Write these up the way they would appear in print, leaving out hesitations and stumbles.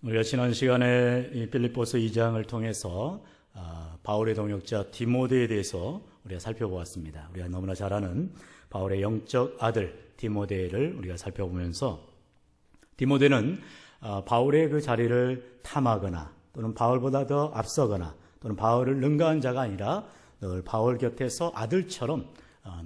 우리가 지난 시간에 이 빌립보서 2장을 통해서 바울의 동역자 디모데에 대해서 우리가 살펴보았습니다. 우리가 너무나 잘 아는 바울의 영적 아들 디모데를 우리가 살펴보면서 디모데는 바울의 그 자리를 탐하거나 또는 바울보다 더 앞서거나 또는 바울을 능가한 자가 아니라 늘 바울 곁에서 아들처럼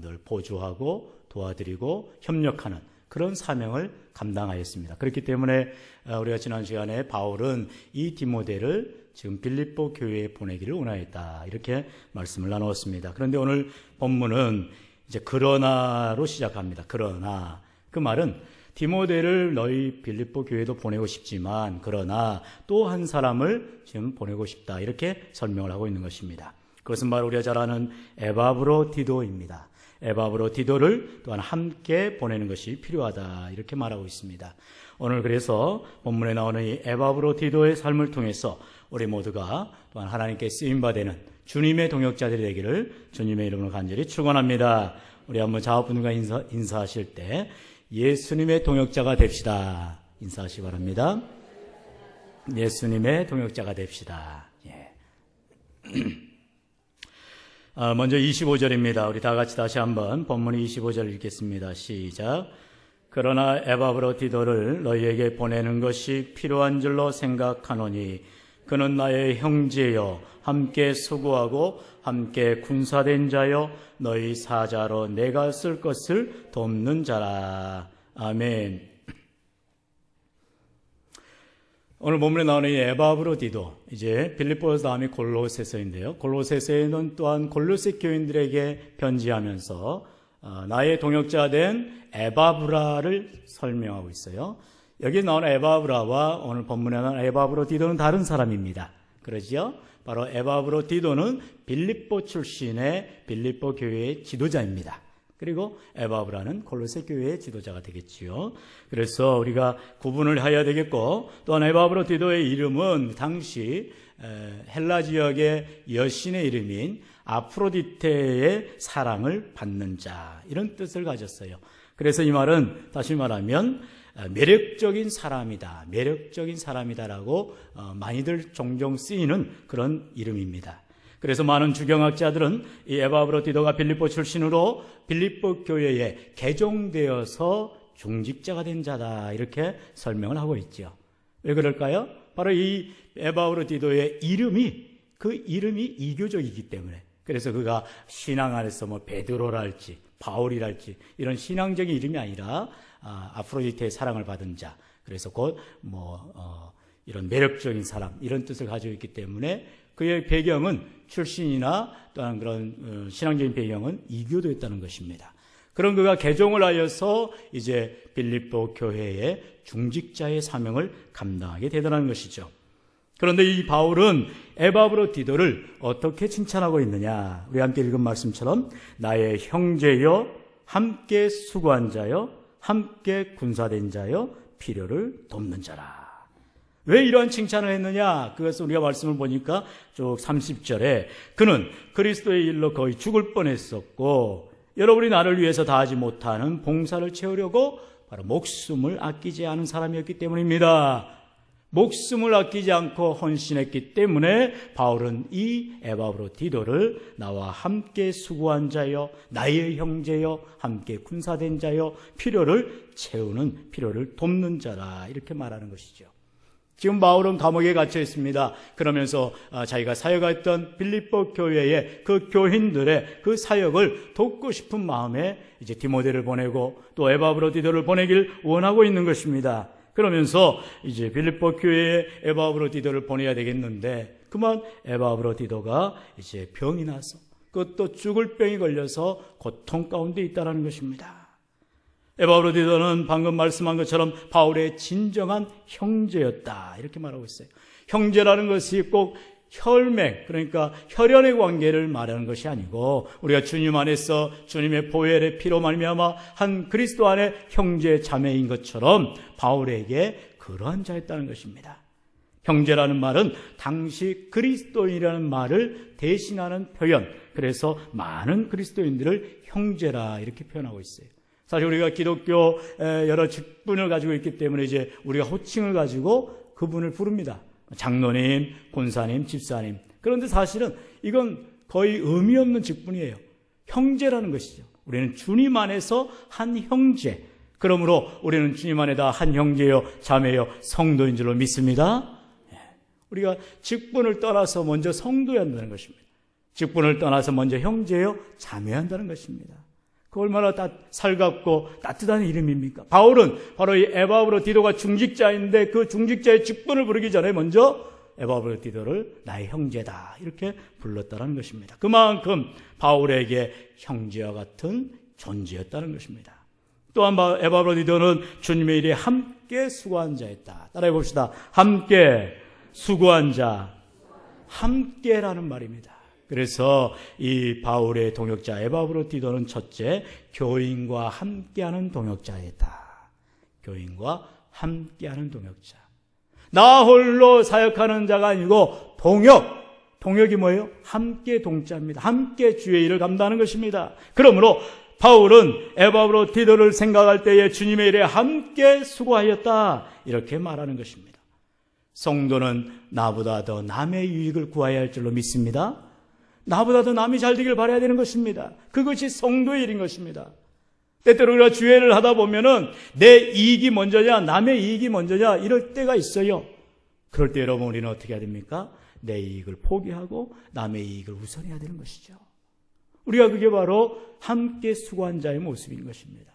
늘 보조하고 도와드리고 협력하는 그런 사명을 감당하였습니다. 그렇기 때문에 우리가 지난 시간에 바울은 이 디모데를 지금 빌립보 교회에 보내기를 원하였다, 이렇게 말씀을 나누었습니다. 그런데 오늘 본문은 이제 그러나로 시작합니다. 그러나, 그 말은 디모데를 너희 빌립보 교회도 보내고 싶지만 그러나 또 한 사람을 지금 보내고 싶다, 이렇게 설명을 하고 있는 것입니다. 그것은 바로 우리가 잘 아는 에바브로디도입니다. 에바브로디도를 또한 함께 보내는 것이 필요하다, 이렇게 말하고 있습니다. 오늘 그래서 본문에 나오는 이 에바브로디도의 삶을 통해서 우리 모두가 또한 하나님께 쓰임받는 주님의 동역자들이 되기를 주님의 이름으로 간절히 축원합니다. 우리 한번 좌우분과 인사하실 때 예수님의 동역자가 됩시다, 인사하시기 바랍니다. 예수님의 동역자가 됩시다. 예. 먼저 25절입니다. 우리 다 같이 다시 한번 본문 25절 읽겠습니다. 시작. 그러나 에바브로디도를 너희에게 보내는 것이 필요한 줄로 생각하노니 그는 나의 형제여 함께 수고하고 함께 군사된 자여 너희 사자로 내가 쓸 것을 돕는 자라. 아멘. 오늘 본문에 나오는 이 에바브로디도, 이제 빌립보서 다음에 골로새서인데요. 골로새서에는 또한 골로새 교인들에게 편지하면서 나의 동역자 된 에바브라를 설명하고 있어요. 여기 나오는 에바브라와 오늘 본문에 나오는 에바브로디도는 다른 사람입니다. 그러죠? 바로 에바브로디도는 빌립보 출신의 빌립보 교회의 지도자입니다. 그리고 에바브라는 골로새 교회의 지도자가 되겠지요. 그래서 우리가 구분을 해야 되겠고, 또한 에바브로디도의 이름은 당시 헬라 지역의 여신의 이름인 아프로디테의 사랑을 받는 자, 이런 뜻을 가졌어요. 그래서 이 말은 다시 말하면 매력적인 사람이다, 매력적인 사람이다라고 많이들 종종 쓰이는 그런 이름입니다. 그래서 많은 주경학자들은 이 에바브로디도가 빌립보 출신으로 빌립보 교회에 개종되어서 중직자가 된 자다, 이렇게 설명을 하고 있죠. 왜 그럴까요? 바로 이 에바브로디도의 그 이름이 이교적이기 때문에. 그래서 그가 신앙 안에서 뭐 베드로랄지 바울이랄지 이런 신앙적인 이름이 아니라 아프로디테의 사랑을 받은 자, 그래서 곧 이런 매력적인 사람, 이런 뜻을 가지고 있기 때문에 그의 배경은 출신이나 또한 그런 신앙적인 배경은 이교도였다는 것입니다. 그런 그가 개종을 하여서 이제 빌립보 교회의 중직자의 사명을 감당하게 되더라는 것이죠. 그런데 이 바울은 에바브로디도를 어떻게 칭찬하고 있느냐? 우리 함께 읽은 말씀처럼 나의 형제여 함께 수고한 자여 함께 군사된 자여 필요를 돕는 자라. 왜 이러한 칭찬을 했느냐? 그것을 우리가 말씀을 보니까 쭉 30절에 그는 그리스도의 일로 거의 죽을 뻔했었고 여러분이 나를 위해서 다하지 못하는 봉사를 채우려고 바로 목숨을 아끼지 않은 사람이었기 때문입니다. 목숨을 아끼지 않고 헌신했기 때문에 바울은 이 에바브로디도를 나와 함께 수고한 자여 나의 형제여 함께 군사된 자여 필요를 채우는, 필요를 돕는 자라, 이렇게 말하는 것이죠. 지금 바울은 감옥에 갇혀 있습니다. 그러면서 자기가 사역했던 빌립보 교회의 그 교인들의 그 사역을 돕고 싶은 마음에 이제 디모데를 보내고 또 에바브로디도를 보내길 원하고 있는 것입니다. 그러면서 이제 빌립보 교회에 에바브로디도를 보내야 되겠는데 그만 에바브로디도가 이제 병이 나서 그것도 죽을 병이 걸려서 고통 가운데 있다는 것입니다. 에바브로디도는 방금 말씀한 것처럼 바울의 진정한 형제였다, 이렇게 말하고 있어요. 형제라는 것이 꼭 혈맥, 그러니까 혈연의 관계를 말하는 것이 아니고 우리가 주님 안에서 주님의 보혈의 피로 말미암아 한 그리스도 안에 형제 자매인 것처럼 바울에게 그러한 자였다는 것입니다. 형제라는 말은 당시 그리스도인이라는 말을 대신하는 표현, 그래서 많은 그리스도인들을 형제라 이렇게 표현하고 있어요. 사실 우리가 기독교 여러 직분을 가지고 있기 때문에 이제 우리가 호칭을 가지고 그 그분을 부릅니다. 장로님, 권사님, 집사님. 그런데 사실은 이건 거의 의미 없는 직분이에요. 형제라는 것이죠. 우리는 주님 안에서 한 형제. 그러므로 우리는 주님 안에다 한 형제요, 자매요, 성도인 줄로 믿습니다. 우리가 직분을 떠나서 먼저 성도여야 한다는 것입니다. 직분을 떠나서 먼저 형제요, 자매여야 한다는 것입니다. 그 얼마나 살갑고 따뜻한 이름입니까? 바울은 바로 이 에바브로디도가 중직자인데 그 중직자의 직분을 부르기 전에 먼저 에바브로디도를 나의 형제다 이렇게 불렀다는 것입니다. 그만큼 바울에게 형제와 같은 존재였다는 것입니다. 또한 에바브로디도는 주님의 일에 함께 수고한 자였다. 따라해 봅시다. 함께 수고한 자. 함께라는 말입니다. 그래서 이 바울의 동역자 에바브로디도는 첫째, 교인과 함께하는 동역자였다. 교인과 함께하는 동역자. 나 홀로 사역하는 자가 아니고 동역이 뭐예요? 함께 동자입니다. 함께 주의 일을 감당하는 것입니다. 그러므로 바울은 에바브로디도를 생각할 때에 주님의 일에 함께 수고하였다 이렇게 말하는 것입니다. 성도는 나보다 더 남의 유익을 구해야 할 줄로 믿습니다. 나보다 더 남이 잘 되길 바라야 되는 것입니다. 그것이 성도의 일인 것입니다. 때때로 우리가 주의 일을 하다 보면은 내 이익이 먼저냐 남의 이익이 먼저냐 이럴 때가 있어요. 그럴 때 여러분 우리는 어떻게 해야 됩니까? 내 이익을 포기하고 남의 이익을 우선해야 되는 것이죠. 우리가 그게 바로 함께 수고한 자의 모습인 것입니다.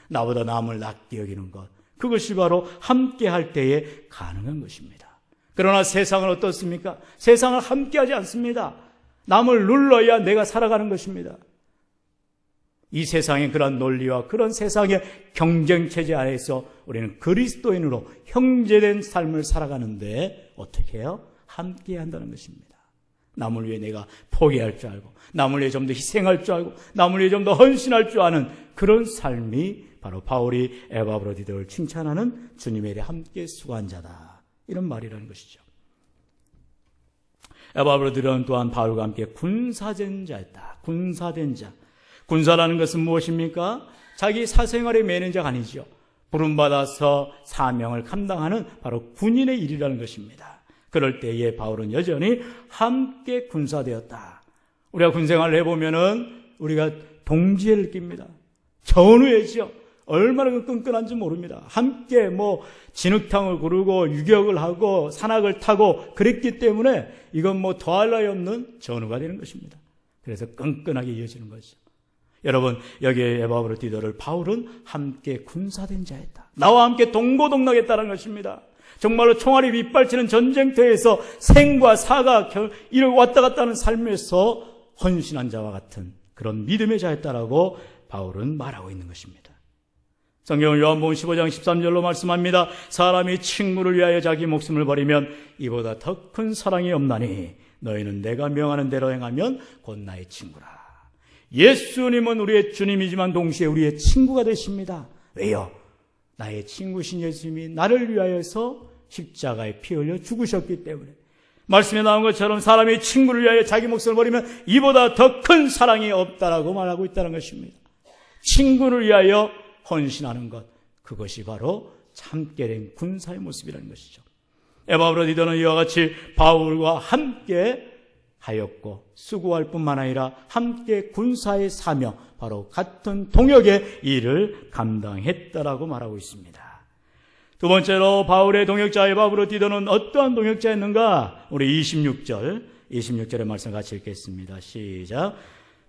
나보다 남을 낫게 여기는 것, 그것이 바로 함께 할 때에 가능한 것입니다. 그러나 세상은 어떻습니까? 세상은 함께 하지 않습니다. 남을 눌러야 내가 살아가는 것입니다. 이 세상의 그런 논리와 그런 세상의 경쟁체제 안에서 우리는 그리스도인으로 형제된 삶을 살아가는데 어떻게 해요? 함께 한다는 것입니다. 남을 위해 내가 포기할 줄 알고 남을 위해 좀 더 희생할 줄 알고 남을 위해 좀 더 헌신할 줄 아는 그런 삶이 바로 바울이 에바브로디도를 칭찬하는 주님의 일에 함께 수고한 자다 이런 말이라는 것이죠. 에바브로디도는 또한 바울과 함께 군사된 자였다. 군사된 자. 군사라는 것은 무엇입니까? 자기 사생활에 매는 자가 아니죠. 부름받아서 사명을 감당하는 바로 군인의 일이라는 것입니다. 그럴 때에 바울은 여전히 함께 군사되었다. 우리가 군생활을 해보면은 우리가 동지를 느낍니다. 전우회죠. 얼마나 끈끈한지 모릅니다. 함께 진흙탕을 구르고 유격을 하고 산악을 타고 그랬기 때문에 이건 더할 나위 없는 전우가 되는 것입니다. 그래서 끈끈하게 이어지는 거죠. 여러분, 여기에 에바브로디도를 바울은 함께 군사된 자였다. 나와 함께 동고동락했다는 것입니다. 정말로 총알이 빗발치는 전쟁터에서 생과 사가 이를 왔다 갔다 하는 삶에서 헌신한 자와 같은 그런 믿음의 자였다라고 바울은 말하고 있는 것입니다. 성경은 요한복음 15장 13절로 말씀합니다. 사람이 친구를 위하여 자기 목숨을 버리면 이보다 더 큰 사랑이 없나니 너희는 내가 명하는 대로 행하면 곧 나의 친구라. 예수님은 우리의 주님이지만 동시에 우리의 친구가 되십니다. 왜요? 나의 친구신 예수님이 나를 위하여서 십자가에 피 흘려 죽으셨기 때문에 말씀에 나온 것처럼 사람이 친구를 위하여 자기 목숨을 버리면 이보다 더 큰 사랑이 없다라고 말하고 있다는 것입니다. 친구를 위하여 헌신하는 것, 그것이 바로 참깨된 군사의 모습이라는 것이죠. 에바브로디도는 이와 같이 바울과 함께 하였고 수고할 뿐만 아니라 함께 군사의 사명, 바로 같은 동역의 일을 감당했다라고 말하고 있습니다. 두 번째로 바울의 동역자 에바브로디도는 어떠한 동역자였는가? 우리 26절의 말씀 같이 읽겠습니다. 시작.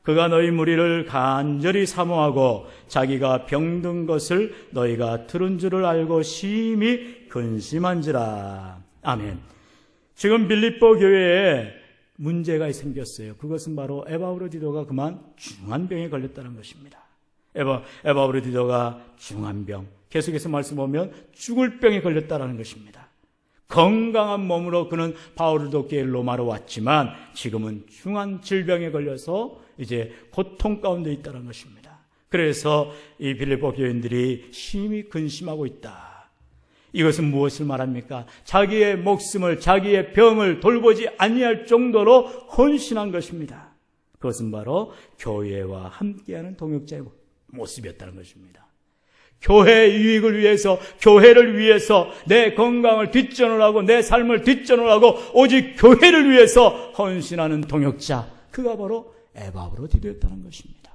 그가 너희 무리를 간절히 사모하고 자기가 병든 것을 너희가 들은 줄을 알고 심히 근심한지라. 아멘. 지금 빌립보 교회에 문제가 생겼어요. 그것은 바로 에바브로디도가 그만 중환병에 걸렸다는 것입니다. 에바브로디도가 중환병, 계속해서 말씀 보면 죽을 병에 걸렸다는 것입니다. 건강한 몸으로 그는 바울을 돕기 위해 로마로 왔지만 지금은 중한 질병에 걸려서 이제 고통 가운데 있다는 것입니다. 그래서 이 빌립보 교인들이 심히 근심하고 있다. 이것은 무엇을 말합니까? 자기의 목숨을, 자기의 병을 돌보지 아니할 정도로 헌신한 것입니다. 그것은 바로 교회와 함께하는 동역자의 모습이었다는 것입니다. 교회의 유익을 위해서, 교회를 위해서 내 건강을 뒷전을 하고 내 삶을 뒷전을 하고 오직 교회를 위해서 헌신하는 동역자, 그가 바로 에바브로디도였다는 것입니다.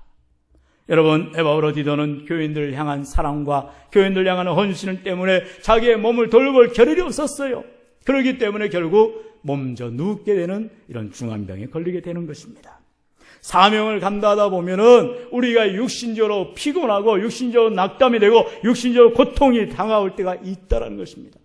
여러분, 에바브로디도는 교인들을 향한 사랑과 교인들을 향하는 헌신 때문에 자기의 몸을 돌볼 겨를이 없었어요. 그렇기 때문에 결국 몸져 눕게 되는 이런 중환병에 걸리게 되는 것입니다. 사명을 감당하다 보면은 우리가 육신적으로 피곤하고 육신적으로 낙담이 되고 육신적으로 고통이 다가올 때가 있다는 것입니다.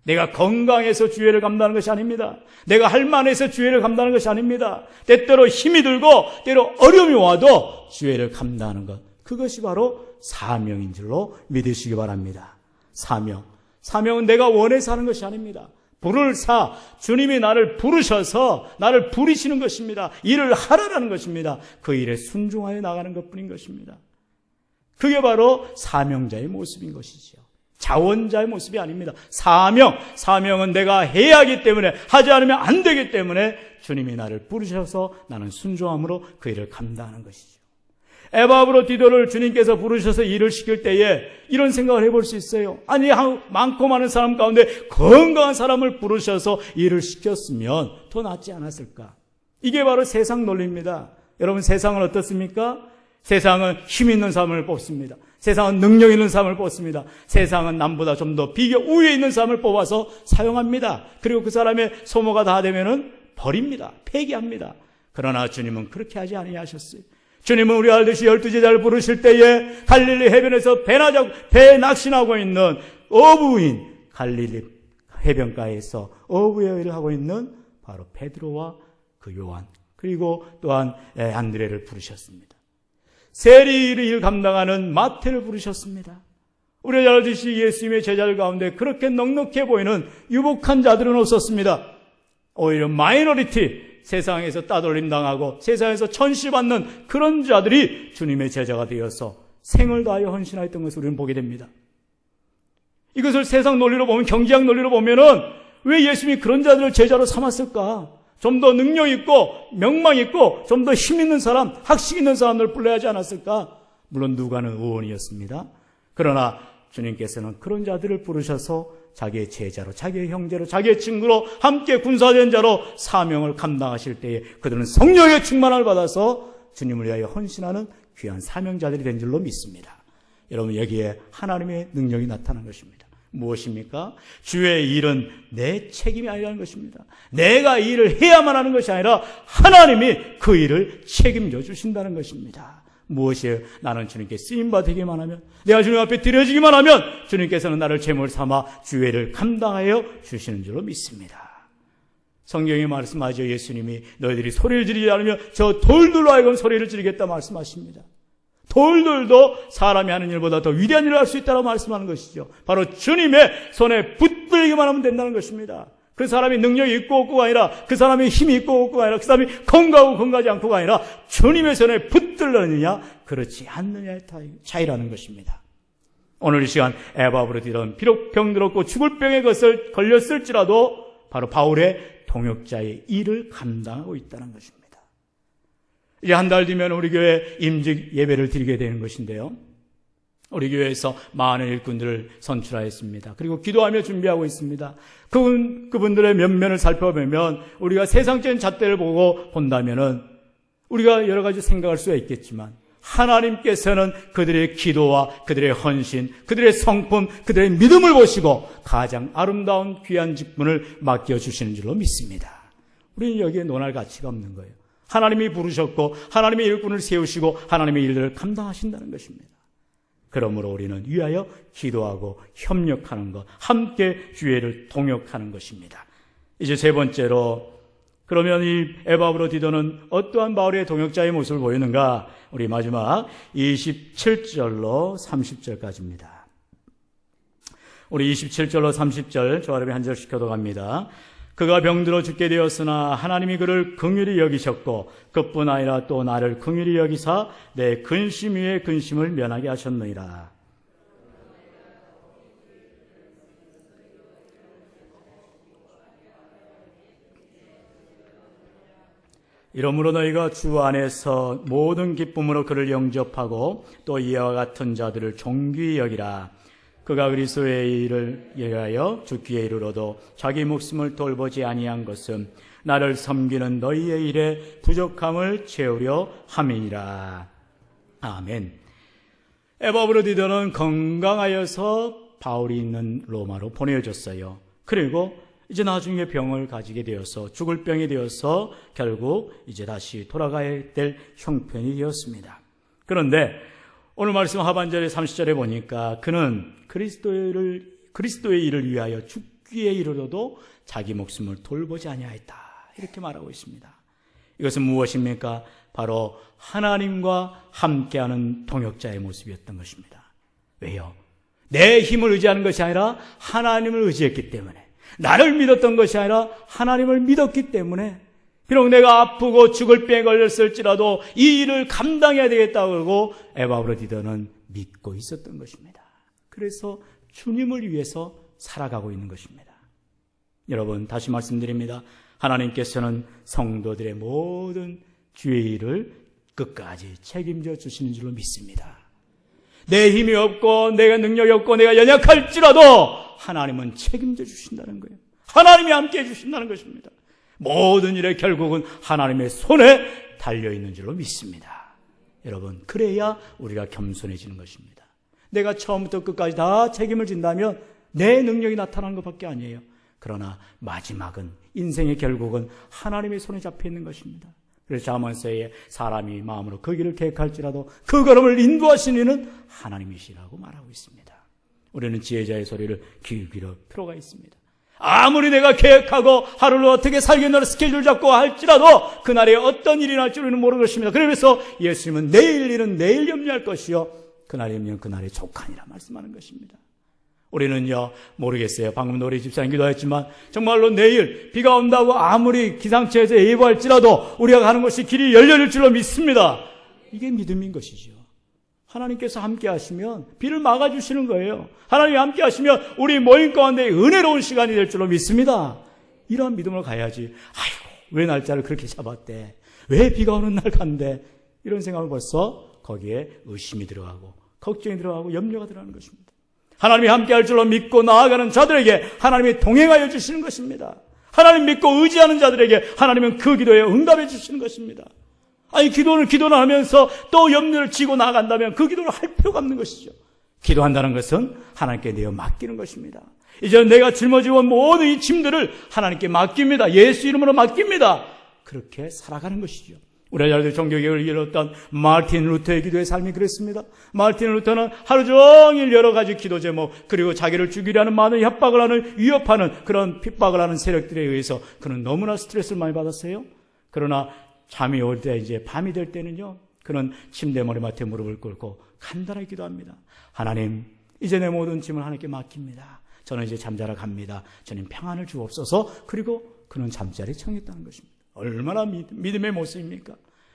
내가 건강해서 주의를 감당하는 것이 아닙니다. 내가 할 만해서 주의를 감당하는 것이 아닙니다. 때때로 힘이 들고 때로 어려움이 와도 주의를 감당하는 것, 그것이 바로 사명인 줄로 믿으시기 바랍니다. 사명은 내가 원해서 하는 것이 아닙니다. 주님이 나를 부르셔서 나를 부리시는 것입니다. 일을 하라라는 것입니다. 그 일에 순종하여 나가는 것뿐인 것입니다. 그게 바로 사명자의 모습인 것이지요. 자원자의 모습이 아닙니다. 사명은 내가 해야 하기 때문에, 하지 않으면 안 되기 때문에 주님이 나를 부르셔서 나는 순종함으로 그 일을 감당하는 것이죠. 에바브로디도를 주님께서 부르셔서 일을 시킬 때에 이런 생각을 해볼 수 있어요. 아니, 많고 많은 사람 가운데 건강한 사람을 부르셔서 일을 시켰으면 더 낫지 않았을까? 이게 바로 세상 논리입니다. 여러분, 세상은 어떻습니까? 세상은 힘 있는 사람을 뽑습니다. 세상은 능력 있는 사람을 뽑습니다. 세상은 남보다 좀 더 비교 우위에 있는 사람을 뽑아서 사용합니다. 그리고 그 사람의 소모가 다 되면은 버립니다. 폐기합니다. 그러나 주님은 그렇게 하지 아니하셨어요. 주님은 우리 알듯이 12제자를 부르실 때에 갈릴리 해변에서 배 낚시하고 있는 어부인, 갈릴리 해변가에서 어부의 일을 하고 있는 바로 베드로와 그 요한, 그리고 또한 안드레를 부르셨습니다. 세리의 일 감당하는 마태를 부르셨습니다. 우리 알듯이 예수님의 제자들 가운데 그렇게 넉넉해 보이는 유복한 자들은 없었습니다. 오히려 마이너리티, 세상에서 따돌림 당하고 세상에서 천시받는 그런 자들이 주님의 제자가 되어서 생을 다하여 헌신하였던 것을 우리는 보게 됩니다. 이것을 세상 논리로 보면, 경제학 논리로 보면은 왜 예수님이 그런 자들을 제자로 삼았을까? 좀 더 능력 있고 명망 있고 좀 더 힘 있는 사람, 학식 있는 사람들을 불러야 하지 않았을까? 물론 누가는 의원이었습니다. 그러나 주님께서는 그런 자들을 부르셔서 자기의 제자로, 자기의 형제로, 자기의 친구로, 함께 군사된 자로 사명을 감당하실 때에 그들은 성령의 충만을 받아서 주님을 위하여 헌신하는 귀한 사명자들이 된 줄로 믿습니다. 여러분, 여기에 하나님의 능력이 나타난 것입니다. 무엇입니까? 주의 일은 내 책임이 아니라는 것입니다. 내가 이 일을 해야만 하는 것이 아니라 하나님이 그 일을 책임져 주신다는 것입니다. 무엇이에요? 나는 주님께 쓰임받기만 하면, 내가 주님 앞에 드려지기만 하면 주님께서는 나를 제물 삼아 주의 일을 감당하여 주시는 줄로 믿습니다. 성경이 말씀하죠. 예수님이 너희들이 소리를 지르지 않으면 저 돌들로 하여금 소리를 지르겠다 말씀하십니다. 돌들도 사람이 하는 일보다 더 위대한 일을 할 수 있다고 말씀하는 것이죠. 바로 주님의 손에 붙들기만 하면 된다는 것입니다. 그 사람이 능력이 있고 없고가 아니라, 그 사람이 힘이 있고 없고가 아니라, 그 사람이 건강하고 건강하지 않고가 아니라 주님의 손에 붙들느냐 그렇지 않느냐의 차이라는 것입니다. 오늘 이 시간 에바브로디도는 비록 병들었고 죽을 병에 걸렸을지라도 바로 바울의 동역자의 일을 감당하고 있다는 것입니다. 이제 한 달 뒤면 우리 교회 임직 예배를 드리게 되는 것인데요. 우리 교회에서 많은 일꾼들을 선출하였습니다. 그리고 기도하며 준비하고 있습니다. 그분들의 면면을 살펴보면 우리가 세상적인 잣대를 보고 본다면은 우리가 여러 가지 생각할 수가 있겠지만 하나님께서는 그들의 기도와 그들의 헌신, 그들의 성품, 그들의 믿음을 보시고 가장 아름다운 귀한 직분을 맡겨주시는 줄로 믿습니다. 우리는 여기에 논할 가치가 없는 거예요. 하나님이 부르셨고 하나님의 일꾼을 세우시고 하나님의 일들을 감당하신다는 것입니다. 그러므로 우리는 위하여 기도하고 협력하는 것, 함께 주의를 동역하는 것입니다. 이제 세 번째로, 그러면 이 에바브로디도는 어떠한 바울의 동역자의 모습을 보이는가? 우리 마지막 27절로 30절까지입니다. 우리 27절로 30절 조아름이 한 절씩 교독합니다. 그가 병들어 죽게 되었으나 하나님이 그를 긍휼히 여기셨고 그뿐 아니라 또 나를 긍휼히 여기사 내 근심 위에 근심을 면하게 하셨느니라. 이러므로 너희가 주 안에서 모든 기쁨으로 그를 영접하고 또 이와 같은 자들을 존귀히 여기라. 그가 그리스도의 일을 위하여 죽기에 이르러도 자기 목숨을 돌보지 아니한 것은 나를 섬기는 너희의 일에 부족함을 채우려 함이니라. 아멘. 에바브로디도는 건강하여서 바울이 있는 로마로 보내줬어요. 그리고 이제 나중에 병을 가지게 되어서 죽을 병이 되어서 결국 이제 다시 돌아가야 될 형편이 되었습니다. 그런데 오늘 말씀 하반절에 30절에 보니까 그는 그리스도의 일을 위하여 죽기에 이르러도 자기 목숨을 돌보지 아니하였다. 이렇게 말하고 있습니다. 이것은 무엇입니까? 바로 하나님과 함께하는 동역자의 모습이었던 것입니다. 왜요? 내 힘을 의지하는 것이 아니라 하나님을 의지했기 때문에, 나를 믿었던 것이 아니라 하나님을 믿었기 때문에, 비록 내가 아프고 죽을 병에 걸렸을지라도 이 일을 감당해야 되겠다고 하고 에바브로디도는 믿고 있었던 것입니다. 그래서 주님을 위해서 살아가고 있는 것입니다. 여러분, 다시 말씀드립니다. 하나님께서는 성도들의 모든 주의 일을 끝까지 책임져 주시는 줄로 믿습니다. 내 힘이 없고 내가 능력이 없고 내가 연약할지라도 하나님은 책임져 주신다는 거예요. 하나님이 함께해 주신다는 것입니다. 모든 일의 결국은 하나님의 손에 달려있는 줄로 믿습니다. 여러분, 그래야 우리가 겸손해지는 것입니다. 내가 처음부터 끝까지 다 책임을 진다면 내 능력이 나타나는 것밖에 아니에요. 그러나 마지막은, 인생의 결국은 하나님의 손에 잡혀있는 것입니다. 그래서 잠언서에 사람이 마음으로 그 길을 계획할지라도 그 걸음을 인도하시는 이는 하나님이시라고 말하고 있습니다. 우리는 지혜자의 소리를 귀 기울일 필요가 있습니다. 아무리 내가 계획하고 하루를 어떻게 살겠노라 스케줄 잡고 할지라도 그날에 어떤 일이 날지 우리는 모르는 것입니다. 그래서 예수님은 내일 일은 내일 염려할 것이요 그날이면 그날의 족하니라 말씀하는 것입니다. 우리는요, 모르겠어요. 방금 노래 집사님 기도했지만 정말로 내일 비가 온다고 아무리 기상청에서 예보할지라도 우리가 가는 것이 길이 열려질 줄로 믿습니다. 이게 믿음인 것이죠. 하나님께서 함께 하시면 비를 막아주시는 거예요. 하나님이 함께 하시면 우리 모임 가운데 은혜로운 시간이 될 줄로 믿습니다. 이러한 믿음으로 가야지. 아이고, 왜 날짜를 그렇게 잡았대? 왜 비가 오는 날 간대? 이런 생각을 벌써 거기에 의심이 들어가고 걱정이 들어가고 염려가 들어가는 것입니다. 하나님이 함께 할 줄로 믿고 나아가는 자들에게 하나님이 동행하여 주시는 것입니다. 하나님 믿고 의지하는 자들에게 하나님은 그 기도에 응답해 주시는 것입니다. 아니, 기도를 하면서 또 염려를 지고 나아간다면 그 기도를 할 필요가 없는 것이죠. 기도한다는 것은 하나님께 내어 맡기는 것입니다. 이제 내가 짊어지고 모든 이 짐들을 하나님께 맡깁니다. 예수 이름으로 맡깁니다. 그렇게 살아가는 것이죠. 우리 아들 종교개혁을 이뤘던 마르틴 루터의 기도의 삶이 그랬습니다. 마르틴 루터는 하루 종일 여러 가지 기도 제목, 그리고 자기를 죽이려는 많은 협박을 하는, 위협하는 그런 핍박을 하는 세력들에 의해서 그는 너무나 스트레스를 많이 받았어요. 그러나 잠이 올 때, 이제 밤이 될 때는요, 그는 침대 머리맡에 무릎을 꿇고 간단하게 기도합니다. 하나님, 이제 내 모든 짐을 하나님께 맡깁니다. 저는 이제 잠자러 갑니다. 저는 평안을 주옵소서. 그리고 그는 잠자리에 청했다는 것입니다. 얼마나 믿음의 모습입니까?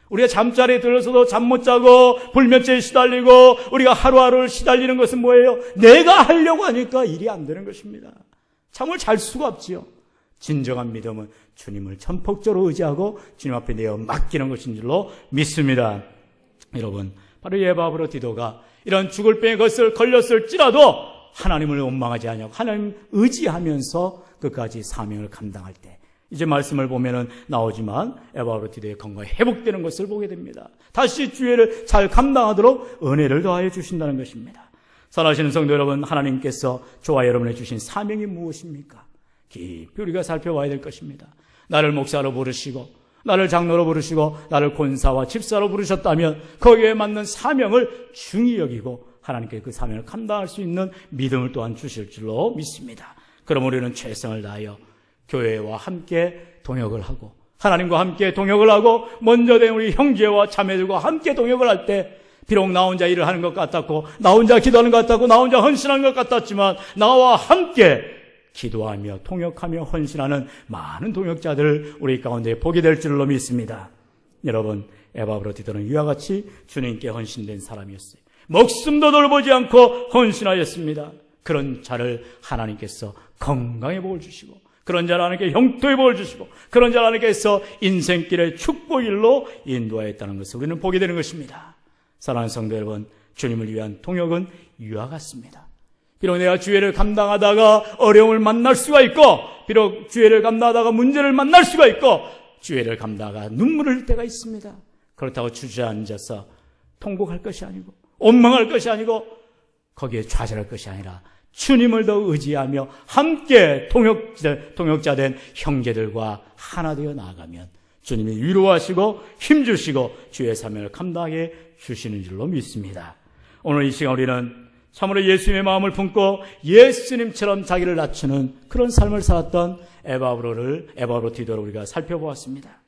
우리가 잠자리에 들어서도 잠 못 자고 불면증에 시달리고 우리가 하루하루를 시달리는 것은 뭐예요? 내가 하려고 하니까 일이 안 되는 것입니다. 잠을 잘 수가 없지요. 진정한 믿음은 주님을 전폭적으로 의지하고 주님 앞에 내어 맡기는 것인 줄로 믿습니다. 여러분, 바로 에바브로디도가 이런 죽을 병에 걸렸을지라도 하나님을 원망하지 않냐고 하나님 의지하면서 끝까지 사명을 감당할 때, 이제 말씀을 보면은 나오지만 에바브로디도의 건강이 회복되는 것을 보게 됩니다. 다시 주의를 잘 감당하도록 은혜를 더하여 주신다는 것입니다. 사랑하시는 성도 여러분, 하나님께서 저와 여러분에 주신 사명이 무엇입니까? 깊이 우리가 살펴봐야 될 것입니다. 나를 목사로 부르시고 나를 장로로 부르시고 나를 권사와 집사로 부르셨다면 거기에 맞는 사명을 중히 여기고 하나님께 그 사명을 감당할 수 있는 믿음을 또한 주실 줄로 믿습니다. 그럼 우리는 최선을 다하여 교회와 함께 동역을 하고 하나님과 함께 동역을 하고 먼저 된 우리 형제와 자매들과 함께 동역을 할 때 비록 나 혼자 일을 하는 것 같았고 나 혼자 기도하는 것 같았고 나 혼자 헌신하는 것 같았지만 나와 함께 기도하며 통역하며 헌신하는 많은 동역자들을 우리 가운데 보게 될 줄로 믿습니다. 여러분, 에바브로디도는 이와 같이 주님께 헌신된 사람이었어요. 목숨도 돌보지 않고 헌신하였습니다. 그런 자를 하나님께서 건강의 복을 주시고 그런 자를 하나님께 형통의 복을 주시고 그런 자를 하나님께서 인생길의 축복일로 인도하였다는 것을 우리는 보게 되는 것입니다. 사랑하는 성도 여러분, 주님을 위한 통역은 이와 같습니다. 비록 내가 주애를 감당하다가 어려움을 만날 수가 있고, 비록 주애를 감당하다가 문제를 만날 수가 있고, 주애를 감당하다가 눈물을 흘릴 때가 있습니다. 그렇다고 주저앉아서 통곡할 것이 아니고 원망할 것이 아니고 거기에 좌절할 것이 아니라 주님을 더 의지하며 함께 통역자 된 형제들과 하나 되어 나아가면 주님이 위로하시고 힘주시고 주의 사명을 감당하게 주시는 줄로 믿습니다. 오늘 이 시간 우리는 참으로 예수님의 마음을 품고 예수님처럼 자기를 낮추는 그런 삶을 살았던 에바브로 디도를 우리가 살펴보았습니다.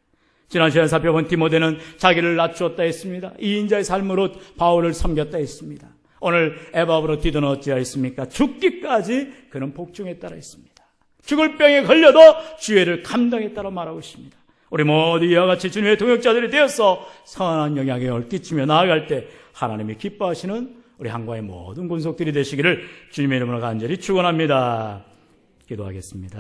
지난 시간에 살펴본 디모데는 자기를 낮추었다 했습니다. 이인자의 삶으로 바울을 섬겼다 했습니다. 오늘 에바브로 디도는 어찌하였습니까? 죽기까지 그는 복종했다라 했습니다. 죽을 병에 걸려도 주애를 감당했다라 말하고 있습니다. 우리 모두 이와 같이 주님의 동역자들이 되어서 선한 영향을 끼치며 나아갈 때 하나님이 기뻐하시는 우리 한과의 모든 권속들이 되시기를 주님의 이름으로 간절히 축원합니다. 기도하겠습니다.